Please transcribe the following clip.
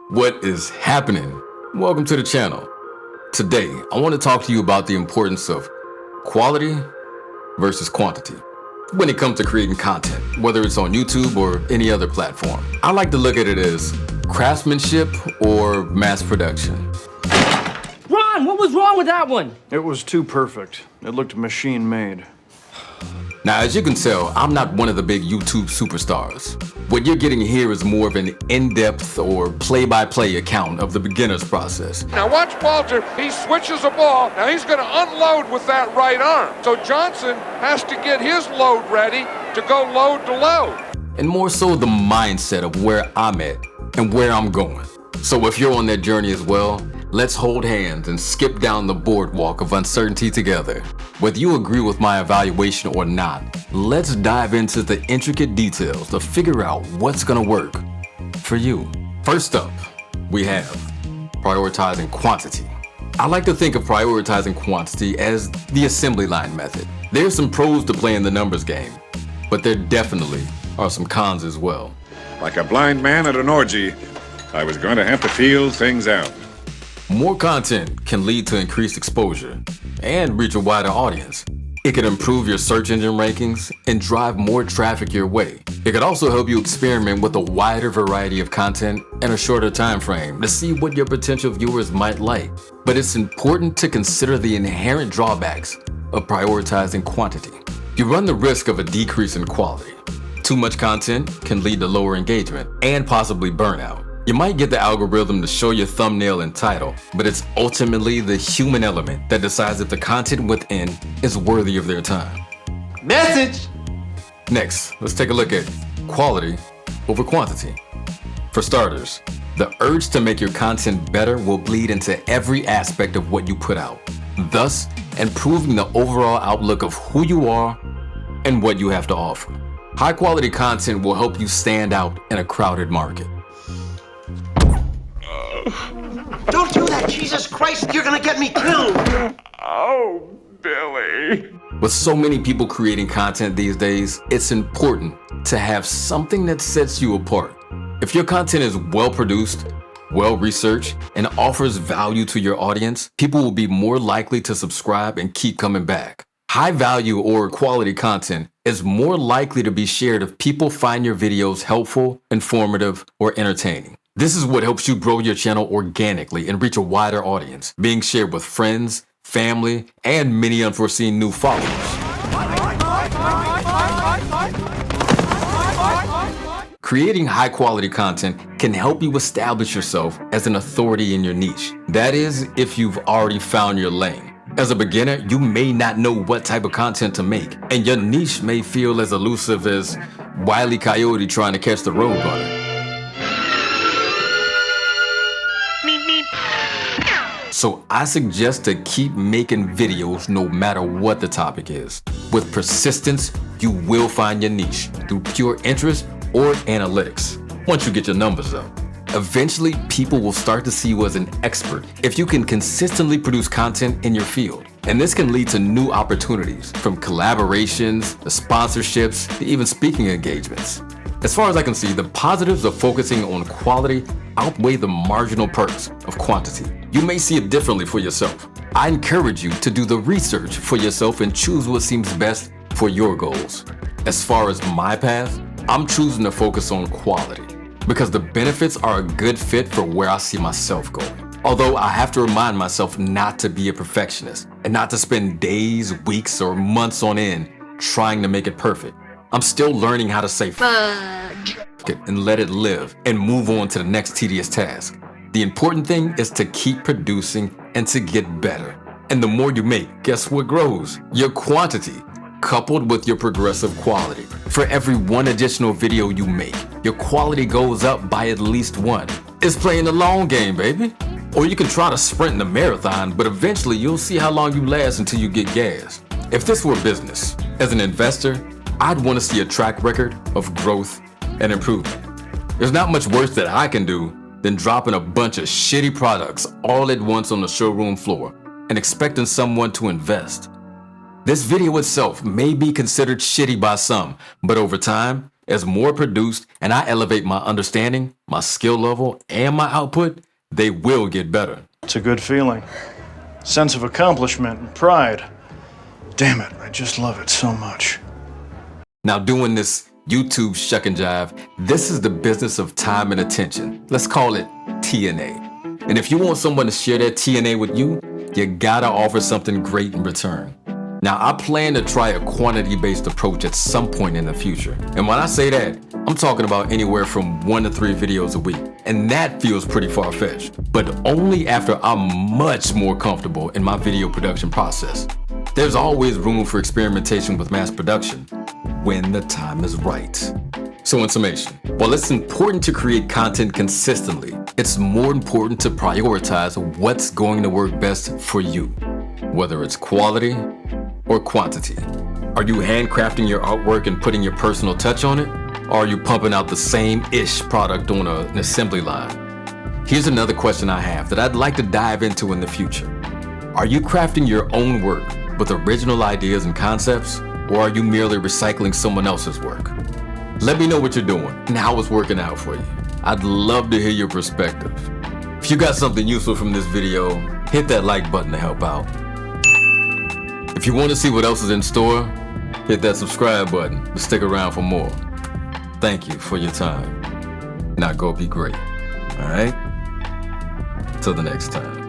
What is happening? Welcome to the channel. Today, I want to talk to you about the importance of quality versus quantity when it comes to creating content, whether it's on YouTube or any other platform. I like to look at it as craftsmanship or mass production. Ron, what was wrong with that one? It was too perfect. It looked machine-made. Now, as you can tell, I'm not one of the big YouTube superstars. What you're getting here is more of an in-depth or play-by-play account of the beginner's process. Now watch Walter, he switches the ball. Now he's going to unload with that right arm. So Johnson has to get his load ready to go load to load. And more so the mindset of where I'm at and where I'm going. So if you're on that journey as well, let's hold hands and skip down the boardwalk of uncertainty together. Whether you agree with my evaluation or not, let's dive into the intricate details to figure out what's gonna work for you. First up, we have prioritizing quantity. I like to think of prioritizing quantity as the assembly line method. There's some pros to playing the numbers game, but there definitely are some cons as well. Like a blind man at an orgy, I was going to have to feel things out. More content can lead to increased exposure and reach a wider audience. It could improve your search engine rankings and drive more traffic your way. It could also help you experiment with a wider variety of content in a shorter time frame to see what your potential viewers might like. But it's important to consider the inherent drawbacks of prioritizing quantity. You run the risk of a decrease in quality. Too much content can lead to lower engagement and possibly burnout. You might get the algorithm to show your thumbnail and title, but it's ultimately the human element that decides if the content within is worthy of their time. Message! Next, let's take a look at quality over quantity. For starters, the urge to make your content better will bleed into every aspect of what you put out, thus improving the overall outlook of who you are and what you have to offer. High quality content will help you stand out in a crowded market. Don't do that, Jesus Christ, you're gonna get me killed! Oh, Billy. With so many people creating content these days, it's important to have something that sets you apart. If your content is well produced, well researched, and offers value to your audience, people will be more likely to subscribe and keep coming back. High value or quality content is more likely to be shared if people find your videos helpful, informative, or entertaining. This is what helps you grow your channel organically and reach a wider audience, being shared with friends, family, and many unforeseen new followers. Creating high quality content can help you establish yourself as an authority in your niche. That is, if you've already found your lane. As a beginner, you may not know what type of content to make, and your niche may feel as elusive as Wile E. Coyote trying to catch the roadrunner. So I suggest to keep making videos no matter what the topic is. With persistence, you will find your niche through pure interest or analytics once you get your numbers up. Eventually, people will start to see you as an expert if you can consistently produce content in your field. And this can lead to new opportunities, from collaborations, to sponsorships, to even speaking engagements. As far as I can see, the positives of focusing on quality outweigh the marginal perks of quantity. You may see it differently for yourself. I encourage you to do the research for yourself and choose what seems best for your goals. As far as my path, I'm choosing to focus on quality because the benefits are a good fit for where I see myself going. Although I have to remind myself not to be a perfectionist and not to spend days, weeks, or months on end trying to make it perfect. I'm still learning how to say f it and let it live and move on to the next tedious task. The important thing is to keep producing and to get better. And the more you make, guess what grows? Your quantity, coupled with your progressive quality. For every one additional video you make, your quality goes up by at least one. It's playing the long game, baby. Or you can try to sprint in a marathon, but eventually you'll see how long you last until you get gas. If this were business, as an investor, I'd want to see a track record of growth and improvement. There's not much worse that I can do than dropping a bunch of shitty products all at once on the showroom floor and expecting someone to invest. This video itself may be considered shitty by some, but over time, as more produced and I elevate my understanding, my skill level, and my output, they will get better. It's a good feeling. Sense of accomplishment and pride. Damn it, I just love it so much. Now, doing this YouTube shuck and jive, this is the business of time and attention. Let's call it TNA. And if you want someone to share their TNA with you, you gotta offer something great in return. Now, I plan to try a quantity-based approach at some point in the future. And when I say that, I'm talking about anywhere from 1 to 3 videos a week. And that feels pretty far-fetched, but only after I'm much more comfortable in my video production process. There's always room for experimentation with mass production when the time is right. So in summation, while it's important to create content consistently, it's more important to prioritize what's going to work best for you, whether it's quality or quantity. Are you handcrafting your artwork and putting your personal touch on it? Or are you pumping out the same-ish product on an assembly line? Here's another question I have that I'd like to dive into in the future. Are you crafting your own work with original ideas and concepts, or are you merely recycling someone else's work? Let me know what you're doing and how it's working out for you. I'd love to hear your perspective. If you got something useful from this video, hit that like button to help out. If you want to see what else is in store, hit that subscribe button and stick around for more. Thank you for your time. Now go be great, all right? Till the next time.